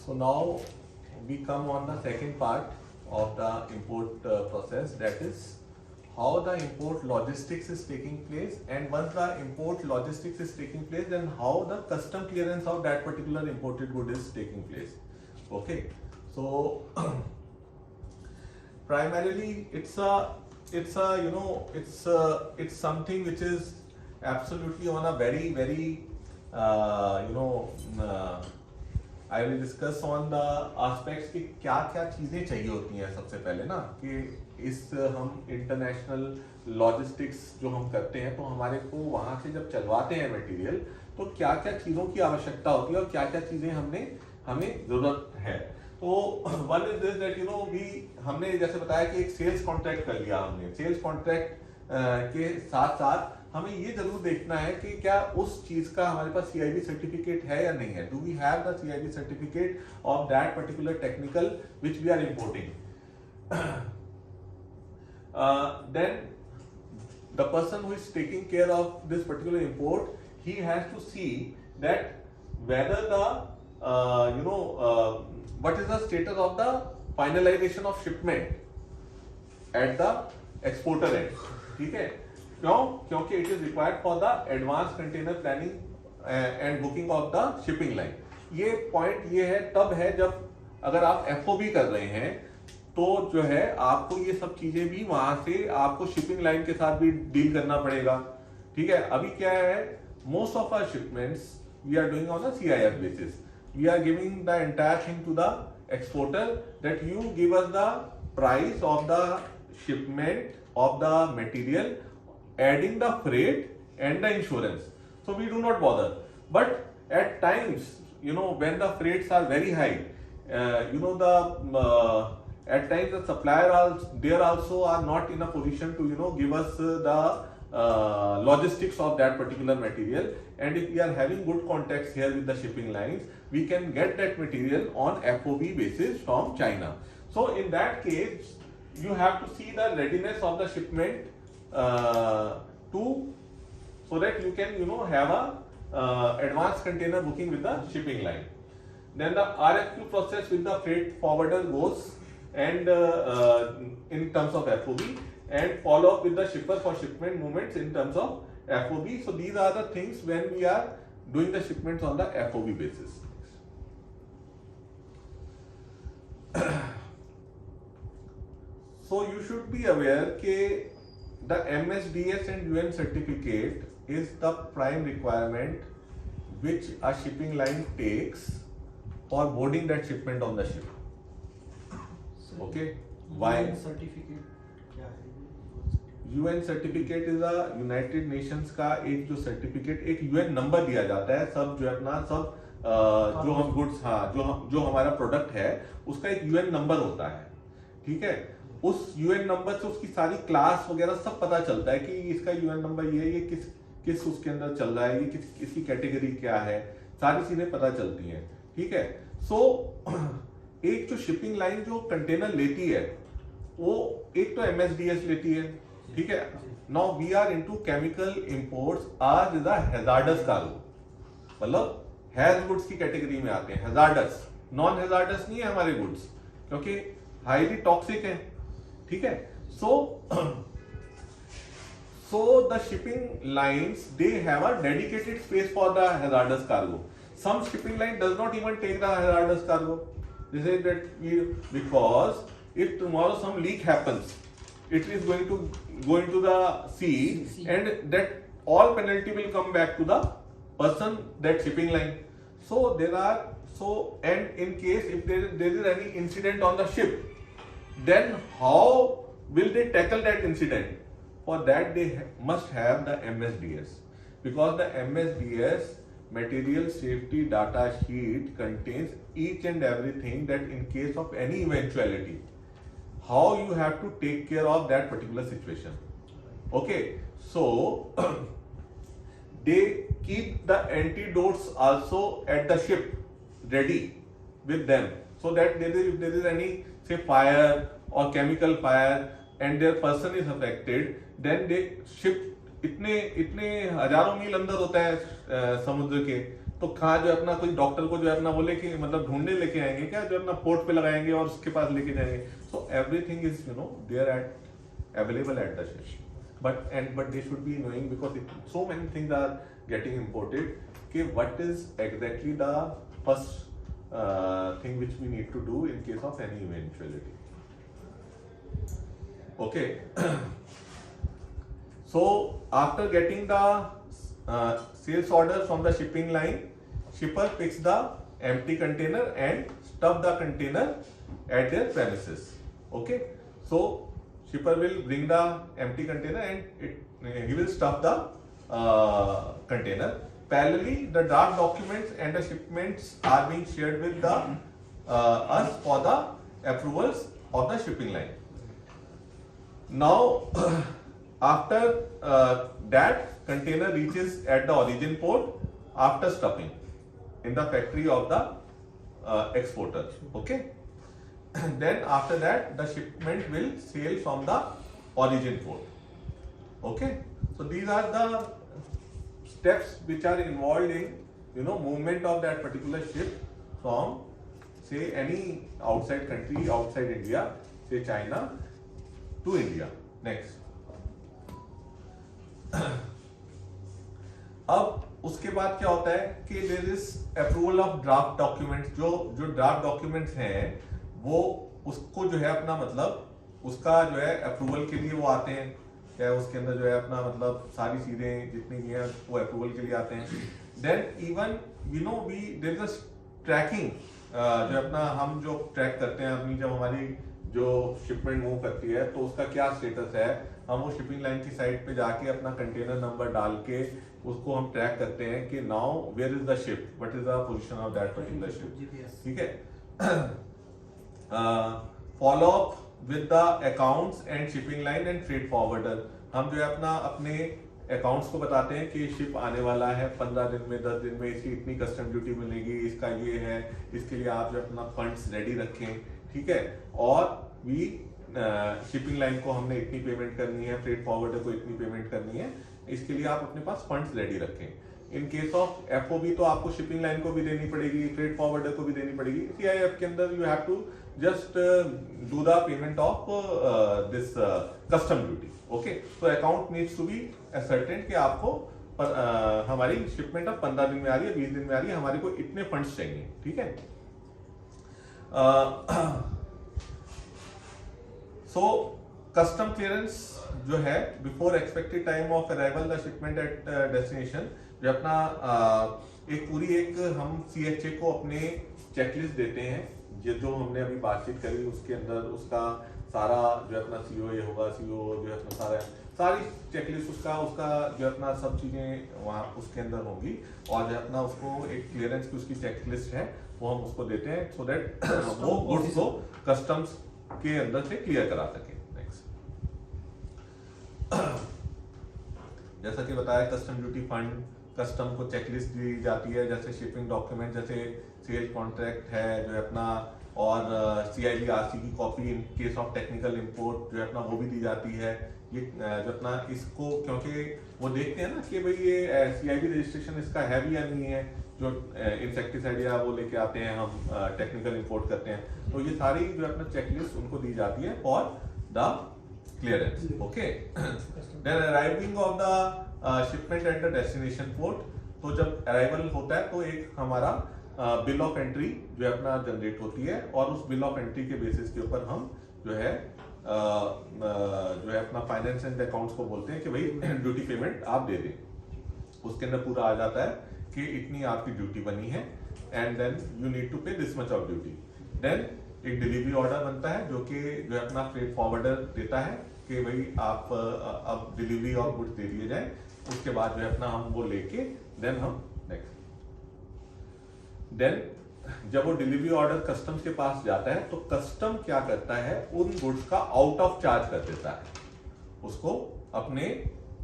So now we come on the second part of the import process, that is how the import logistics is taking place, and once the import logistics is taking place, then how the custom clearance of that particular imported good is taking place. Okay, so primarily it's something which is absolutely on a very I will discuss on the aspects कि क्या क्या चीजें चाहिए होती हैं सबसे पहले ना, कि इस हम इंटरनेशनल लॉजिस्टिक्स जो हम करते हैं तो हमारे को वहां से जब चलवाते हैं मटेरियल तो क्या क्या चीजों की आवश्यकता होती है और क्या क्या चीजें हमें जरूरत है. तो वन इज दिस दैट भी हमने जैसे बताया कि एक सेल्स कॉन्ट्रैक्ट कर लिया हमने. सेल्स कॉन्ट्रैक्ट के साथ साथ हमें ये जरूर देखना है कि क्या उस चीज का हमारे पास CIB सर्टिफिकेट है या नहीं है. Do we have the CIB certificate of that particular technical which we are importing. Then the person who is taking care of this particular import, he has to see that whether the what is the status of the finalization of shipment at the exporter end. ठीक है, क्यों? क्योंकि it is required for the advance container planning and booking of the shipping line. ये point ये है तब है जब अगर आप FOB कर रहे हैं तो जो है आपको ये सब चीजें भी वहां से आपको शिपिंग लाइन के साथ भी डील करना पड़ेगा. ठीक है, अभी क्या है, most of our shipments we are doing on a CIF basis. We are giving the entire thing to the exporter that you give us the price of the shipment of the material, adding the freight and the insurance. So we do not bother. But at times, when the freights are very high, at times the supplier also are not in a position to give us the logistics of that particular material. And if we are having good contacts here with the shipping lines, we can get that material on FOB basis from China. So in that case, you have to see the readiness of the shipment so that you can have a advanced container booking with the shipping line. Then the RFQ process with the freight forwarder goes, and in terms of FOB, and follow up with the shipper for shipment movements in terms of FOB. So these are the things when we are doing the shipments on the FOB basis. So you should be aware that the MSDS and UN certificate is the prime requirement which a shipping line takes for boarding that shipment on the ship. Okay? Why? UN certificate क्या है? UN certificate is a United Nations का एक जो certificate, एक UN number दिया जाता है सब जो अपना सब जो हम गुड्स, हाँ, जो हमारा प्रोडक्ट है उसका एक UN नंबर होता है. ठीक है, उस UN नंबर से उसकी सारी क्लास वगैरह सब पता चलता है कि इसका UN नंबर ये किस उसके अंदर चल रहा है, ये इसकी कैटेगरी क्या है, सारी चीजें पता चलती हैं. ठीक है, सो एक जो शिपिंग लाइन जो कंटेनर लेती है वो एक तो MSDS लेती है. ठीक है, now we are into chemical imports आज इज अ हैजार्डस कार्गो, मतलब हैज गुड्स की कैटेगरी में आते हैं. हैजार्डस, नॉन हैजार्डस नहीं है हमारे गुड्स, क्योंकि हाईली टॉक्सिक है. ठीक है, so the shipping lines, they have a dedicated space for the hazardous cargo. Some shipping line does not even take the hazardous cargo. They say that because if tomorrow some leak happens, it is going to go into the sea, and that all penalty will come back to the person, that shipping line. And in case if there is any incident on the ship, then how will they tackle that incident? For that they must have the MSDS, because the MSDS material safety data sheet contains each and everything that in case of any eventuality, how you have to take care of that particular situation. Okay, so they keep the antidotes also at the ship ready with them, so that if there is any say fire or chemical fire and their person is affected, then they ship इतने हजारों मील अंदर होता है समुद्र के, तो कहाँ जो है अपना कोई डॉक्टर को जो है अपना बोले कि मतलब ढूंढने लेके आएंगे क्या, जो अपना पोर्ट पे लगाएंगे और उसके पास लेके जाएंगे. So everything is there at available at the ship. But they should be knowing, because so many things are getting imported, कि what is exactly the first thing which we need to do in case of any eventuality. Okay. So after getting the sales order from the shipping line, shipper picks the empty container and stuff the container at their premises. Okay. So shipper will bring the empty container and he will stuff the container. Parallelly, the draft documents and the shipments are being shared with the us for the approvals of the shipping line. Now, after that container reaches at the origin port after stuffing in the factory of the exporter. Okay. Then after that the shipment will sail from the origin port. Okay, so these are the steps which are involved in movement of that particular ship from, say, any outside country, outside India, say China, to India. Next. अब उसके बाद क्या होता है कि there is approval of draft documents. जो draft documents हैं वो उसको जो है अपना मतलब उसका जो है अप्रूवल के लिए वो आते हैं. क्या उसके अंदर जो है अपना मतलब सारी चीजें जितनी भी हैं वो अप्रूवल के लिए आते हैं. Then even we there is a tracking, जो अपना हम जो ट्रैक करते हैं अपनी जब हमारी जो शिपमेंट मूव करती है तो उसका क्या स्टेटस है, हम वो शिपिंग लाइन की साइट पे जाके अपना कंटेनर नंबर डाल के उसको हम ट्रैक करते हैं कि now where is the ship, what is the position of that particular ship. ठीक है. Follow up with the accounts and shipping line and freight forwarder. हम जो है अपने अकाउंट्स को बताते हैं कि शिप आने वाला है 15 दिन में, 10 दिन में, इसकी इतनी कस्टम ड्यूटी मिलेगी, इसका ये है, इसके लिए आप जो अपना फंड्स रेडी रखें. ठीक है. और भी शिपिंग लाइन को हमने इतनी पेमेंट करनी है, फ्रेट फॉरवर्डर को इतनी पेमेंट करनी है, इसके लिए आप अपने पास फंड्स रेडी रखें. इन केस ऑफ एफओबी तो आपको शिपिंग लाइन को भी देनी पड़ेगी, फ्रेट फॉरवर्डर को भी देनी पड़ेगी. सीआईएफ के अंदर you have to just do the payment of this custom duty. Okay. तो account needs to be ascertain कि आपको हमारी शिपमेंट अब 15 दिन में आ रही है, 20 दिन में आ रही है, हमारे को इतने फंड्स चाहिए. ठीक है. सो कस्टम क्लियरेंस जो है before expected time of arrival the shipment at destination, जो अपना एक हम सीएचए को अपने चेकलिस्ट देते हैं. जो हमने अभी बातचीत करी उसके अंदर उसका सारा जो है अपना सीओए होगा, सीओ जो है अपना सारी चेकलिस्ट उसका जो है अपना सब चीजें वहाँ उसके अंदर होंगी. और जो है अपना उसको एक क्लियरेंस की उसकी चेकलिस्ट है वो हम उसको देते हैं सो दैट वो गुड्स को कस्टम्स के अंदर से क्लियर करा सके. नेक्स्ट. जैसा कि बताया कस्टम ड्यूटी फंड, कस्टम को चेकलिस्ट दी जाती है, जैसे शिपिंग डॉक्यूमेंट, जैसे सेल कॉन्ट्रैक्ट है जो है अपना, और CIV-RC की copy in case of technical import जो है अपना वो भी दी जाती है. ये जो अपना इसको क्योंकि वो देखते हैं ना कि भाई ये CIV रजिस्ट्रेशन इसका है भी या नहीं है. जो इंसेक्टिसाइड या वो लेके आते हैं हम टेक्निकल इंपोर्ट करते हैं, तो ये सारी जो अपना चेकलिस्ट उनको दी जाती है for the clearance. Okay. Then arriving of the shipment at the destination port. तो जब अराइवल होता है तो एक हमारा बिल ऑफ एंट्री जो है अपना जनरेट होती है, और उस बिल ऑफ एंट्री के बेसिस के ऊपर हम जो है अपना फाइनेंस एंड अकाउंट्स को बोलते हैं कि भाई ड्यूटी पेमेंट आप दे दें. उसके अंदर पूरा आ जाता है कि इतनी आपकी ड्यूटी बनी है and then you need to pay this much of duty. Then एक डिलीवरी ऑर्डर बनता है जो है अपना फ्रेट फॉरवर्डर देता है कि भाई आप अब डिलीवरी और गुड्स दे दिए जाए. उसके बाद जो है अपना हम वो लेके देन हम नेक्स्ट. देन जब वो डिलीवरी ऑर्डर कस्टम्स के पास जाता है तो कस्टम क्या करता है, उन गुड्स का आउट ऑफ चार्ज कर देता है, उसको अपने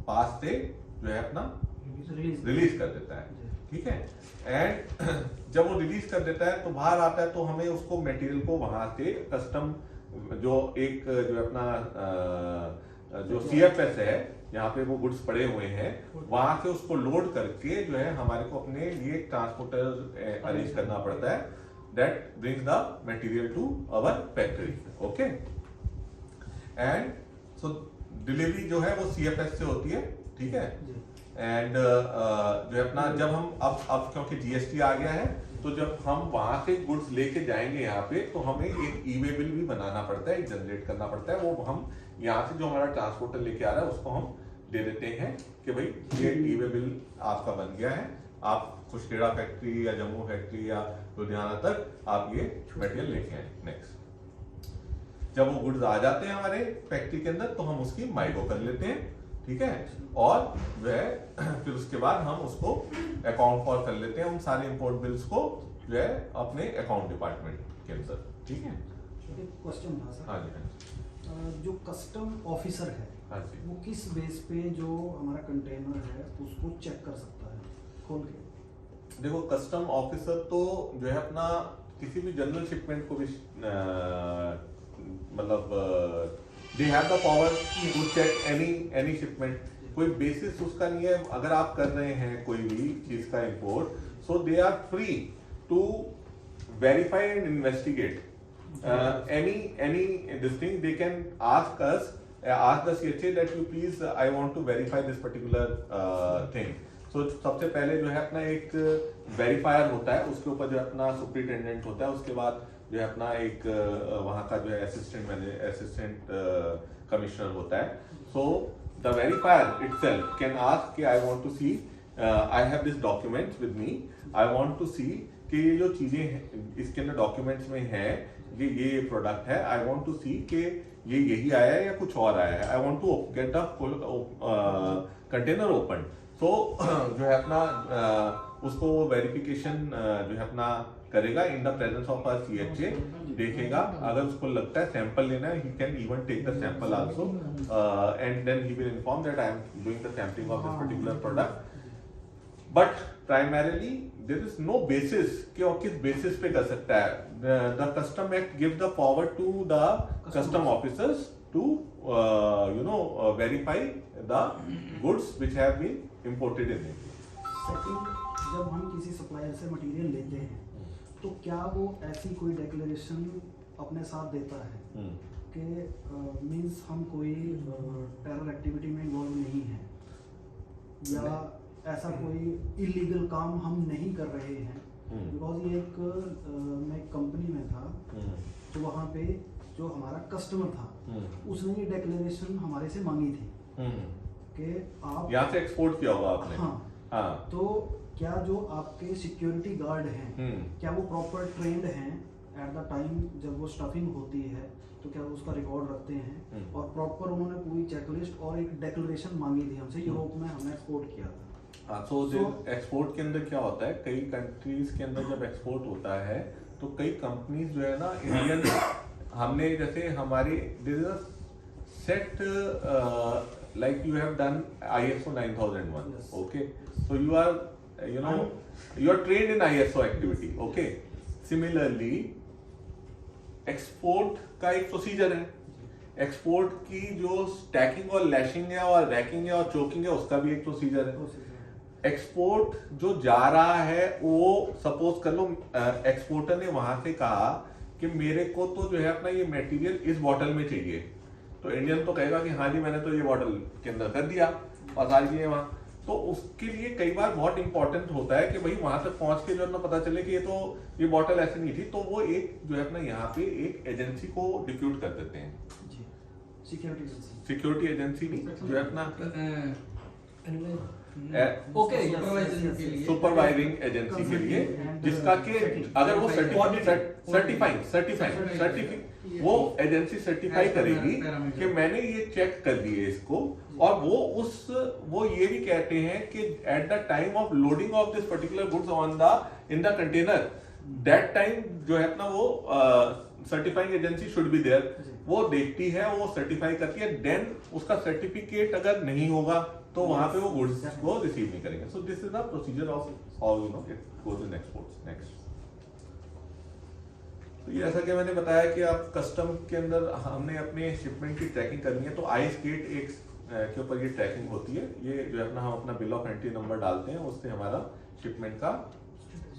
पास से जो है अपना रिलीज कर देता है. ठीक है. एंड जब वो रिलीज कर देता है तो बाहर आता है तो हमें उसको मटेरियल को वहां से कस्टम जो अपना जो CFS है यहाँ पे वो गुड्स पड़े हुए हैं, वहां से उसको लोड करके जो है हमारे को अपने लिए ट्रांसपोर्टर अरेंज करना पड़ता है, that brings the material to our factory. Okay, and so delivery जो है वो CFS से होती है, ठीक है। एंड जो है अपना जब हम अब क्योंकि GST आ गया है, तो जब हम वहां से गुड्स लेके जाएंगे यहाँ पे, तो हमें एक ई-वे बिल भी बनाना पड़ता है, जनरेट करना पड़ता है। वो हम यहाँ से जो हमारा ट्रांसपोर्टर लेके आ रहा है उसको हम दे देते हैं कि भाई ये ई-वे बिल आपका बन गया है, आप खुशखेड़ा फैक्ट्री या जम्मू फैक्ट्री या लुधियाना तक आप ये मटेरियल लेके आए। नेक्स्ट, जब वो गुड्स आ जाते हैं हमारे फैक्ट्री के अंदर, तो हम उसकी माइगो कर लेते हैं, ठीक है। और वह फिर उसके बाद हम उसको अकाउंट फॉर कर लेते हैं, उन सारे इंपोर्ट बिल्स को जो है अपने अकाउंट डिपार्टमेंट के अंदर, ठीक है। एक क्वेश्चन था सर। हाँ जी, हाँ जी, जो कस्टम ऑफिसर है, हाँ जी। वो किस बेस पे जो हमारा कंटेनर है उसको चेक कर सकता है खोल के? देखो, कस्टम ऑफिसर तो जो है अपना किसी भी जनरल शिपमेंट को भी मतलब they have the power to check any shipment. कोई बेसिस उसका नहीं है, अगर आप कर रहे हैं कोई भी चीज का import, so they are free to verify and investigate any this thing. They can ask the CHA that you please I want to verify this particular thing. So सबसे पहले जो है अपना एक वेरीफायर होता है, उसके ऊपर जो है अपना सुपरिटेंडेंट होता है, उसके बाद जो है अपना एक वहाँ का जो है असिस्टेंट कमिश्नर होता है। So the verifier itself can ask कि I want to see, I have this documents with me, I want to see कि ये जो चीजें इसके अंदर डॉक्यूमेंट्स में है, ये प्रोडक्ट है, आई वांट टू सी कि ये यही आया है या कुछ और आया है, I want to get the container open. So जो है अपना उसको वेरिफिकेशन जो है अपना करेगा in the presence of a CHA, देखेगा, अगर उसको लगता है सैंपल लेना है, he can even take the sample also and then he will inform that I am doing the sampling of this particular product. But primarily there is no basis कि और किस बेसिस पे कर सकता है। The custom act give the power to the custom officers to verify the goods which have been imported in India. Second, जब हम किसी सप्लायर से मटेरियल लेते हैं तो क्या वो ऐसी कोई डिक्लेरेशन अपने साथ देता है कि मींस हम कोई टेरर एक्टिविटी में इन्वॉल्व नहीं है, या ऐसा कोई इलीगल काम हम नहीं कर रहे हैं? बिकॉज ये एक मैं कंपनी में था, तो वहाँ पे जो हमारा कस्टमर था उसने ये डिक्लेरेशन हमारे से मांगी थी कि आप यहाँ से एक्सपोर्ट किया होगा आपने। हाँ, तो क्या जो आपके सिक्योरिटी गार्ड हैं क्या वो प्रॉपर ट्रेंड हैं एट द टाइम जब वो स्टफिंग होती है, तो क्या वो उसका रिकॉर्ड रखते हैं? और प्रॉपर उन्होंने पूरी चेकलिस्ट और एक डिक्लेरेशन मांगी थी हमसे, यूरोप में हमने एक्सपोर्ट किया था। हाँ, तो एक्सपोर्ट के अंदर क्या होता है, कई कंट्रीज के अंदर जब एक्सपोर्ट होता है तो कई कंपनीज जो है ना इंडियन, हमने जैसे हमारी set like you have done ISO 9001, yes. okay, so you are you are trained in ISO activity, okay. Similarly export का एक प्रोसीजर है, एक्सपोर्ट की जो स्टैकिंग और लैशिंग है और रैकिंग है और चोकिंग है उसका भी एक प्रोसीजर है। एक्सपोर्ट जो जा रहा है वो सपोज कर लो एक्सपोर्टर ने वहां से कहा कि मेरे को तो जो है अपना ये मटेरियल इस बॉटल में चाहिए, तो इंडियन तो कहेगा कि हाँ जी मैंने तो ये बॉटल के अंदर कर दिया और सारी चीजें वहां, तो उसके लिए कई बार बहुत इंपॉर्टेंट होता है कि भाई वहां तक पहुंच के जो है ना पता चले कि ये बॉटल ऐसी नहीं थी, तो वो एक जो है अपना यहाँ पे एक एजेंसी को डिप्यूट कर देते हैं, सिक्योरिटी एजेंसी नहीं जो है अपना सुपरवाइजिंग एजेंसी के लिए, जिसका के अगर वो सर्टिफाइंग वो एजेंसी सर्टिफाई करेगी कि मैंने ये चेक कर दिए इसको, और वो ये भी कहते हैं कि at the time of loading of this particular goods on the in the container, that time जो है अपना वो certifying agency should be there, वो देखती है, वो सर्टिफाई करती है, देन उसका सर्टिफिकेट अगर नहीं होगा तो वहां पे वो गुड्स को रिसीव नहीं करेंगे। So this is the procedure of how it goes in exports. Next, तो ये ऐसा कि मैंने बताया कि आप कस्टम के अंदर हमने अपने शिपमेंट की ट्रैकिंग करनी है, तो आइस गेट एक के ऊपर ये ट्रैकिंग होती है। ये जो है अपना हम अपना बिल ऑफ एंट्री नंबर डालते हैं, उससे हमारा शिपमेंट का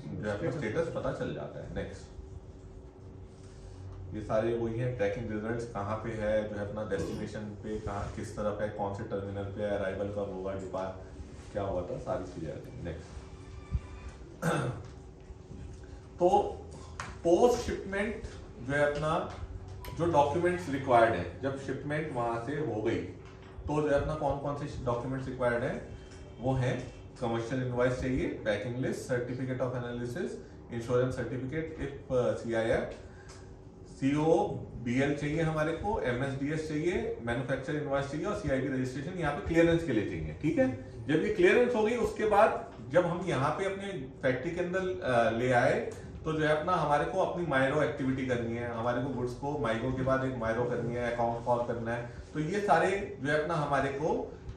जो है अपना स्टेटस पता चल जाता है। नेक्स्ट, ये सारे वही है ट्रैकिंग रिजल्ट्स, कहाँ पे है जो है अपना डेस्टिनेशन पे, कहाँ किस तरफ है, कौन से टर्मिनल पे है, अराइवल कब होगा, डिपार्ट क्या हुआ था, सारी चीजें आती हैं। नेक्स्ट, तो पोस्ट शिपमेंट जो है अपना जो डॉक्यूमेंट्स रिक्वायर्ड है, जब शिपमेंट वहां से हो गई तो जो है अपना कौन कौन से डॉक्यूमेंट्स रिक्वायर्ड है, वो है कमर्शियल इनवॉइस चाहिए, packing list, certificate of analysis, insurance certificate if CIF, COBL चाहिए हमारे को, MSDS चाहिए, मैन्युफैक्चर इनवॉइस चाहिए और CIP रजिस्ट्रेशन यहाँ पे क्लियरेंस के लिए चाहिए। ठीक है, जब ये क्लियरेंस हो गई उसके बाद जब हम यहाँ पे अपने फैक्ट्री के अंदर ले आए तो जो है अपना हमारे को अपनी माइरो एक्टिविटी करनी है, हमारे को गुड्स को माइरो के बाद एक माइरो करनी है, अकाउंट कॉल करना है, तो ये सारे जो है अपना हमारे को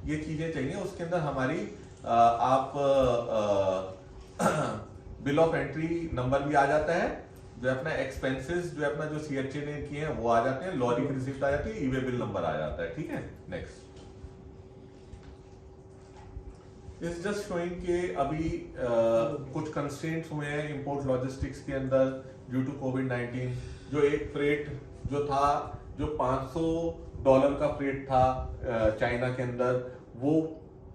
ये चीजें चाहिए। उसके अंदर हमारी आप बिल ऑफ एंट्री नंबर भी आ जाता है, जो है अपना एक्सपेंसेस जो है अपना जो CHA ने किए हैं वो आ जाते हैं, लॉरी की रिसिप्ट आ जाती है, ई-वे बिल नंबर आ जाता है। ठीक है, नेक्स्ट, इट्स जस्ट शोइंग के अभी कुछ कंस्ट्रेंट्स हुए हैं इंपोर्ट लॉजिस्टिक्स के अंदर ड्यू टू कोविड-19। जो एक फ्रेट जो था, जो $500 का फ्रेट था चाइना के अंदर, वो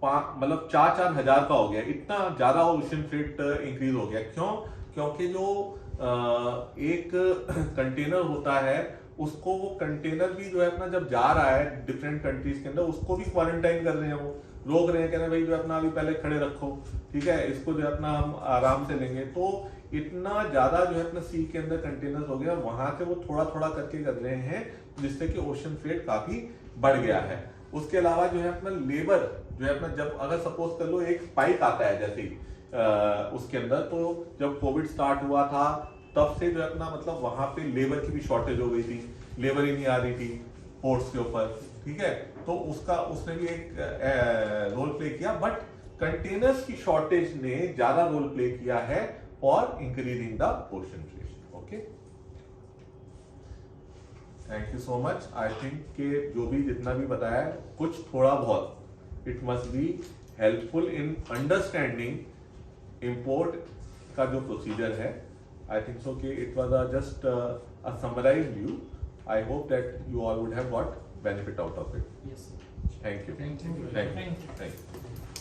मतलब 4-4 हजार का हो गया। इतना ज्यादा ओशन फ्रेट इंक्रीज हो गया। क्यों? क्योंकि जो एक कंटेनर होता है उसको, वो कंटेनर भी जो है अपना जब जा रहा है डिफरेंट कंट्रीज के अंदर, उसको भी क्वारंटाइन कर रहे हैं, वो रोक रहे हैं, कह रहे हैं भाई जो अपना अभी पहले खड़े रखो, ठीक है, इसको जो है अपना हम आराम से लेंगे। तो इतना ज्यादा जो है अपना सी के अंदर कंटेनर्स हो गया, वहां से वो थोड़ा थोड़ा करके कर रहे हैं, जिससे कि ओशन फ्रेट काफी बढ़ गया है। उसके अलावा जो है अपना लेबर जो है अपना, जब अगर सपोज कर लो एक स्पाइक आता है जैसे उसके अंदर, तो जब कोविड स्टार्ट हुआ था तब से जो है अपना मतलब वहां पे लेबर की भी शॉर्टेज हो गई थी, लेबर ही नहीं आ रही थी पोर्ट्स के ऊपर, ठीक है, तो उसने भी एक रोल प्ले किया। बट कंटेनर्स की शॉर्टेज ने ज्यादा रोल प्ले किया है for increasing the ocean freight. Okay, thank you so much. I think कि जो भी जितना भी बताया कुछ थोड़ा बहुत it must be helpful in understanding import का जो प्रोसीजर है। आई थिंक सो कि it was just a summarised view. I hope that you all would have got benefit out of it. Yes. Thank you. Thank you. Thank you. Thank you.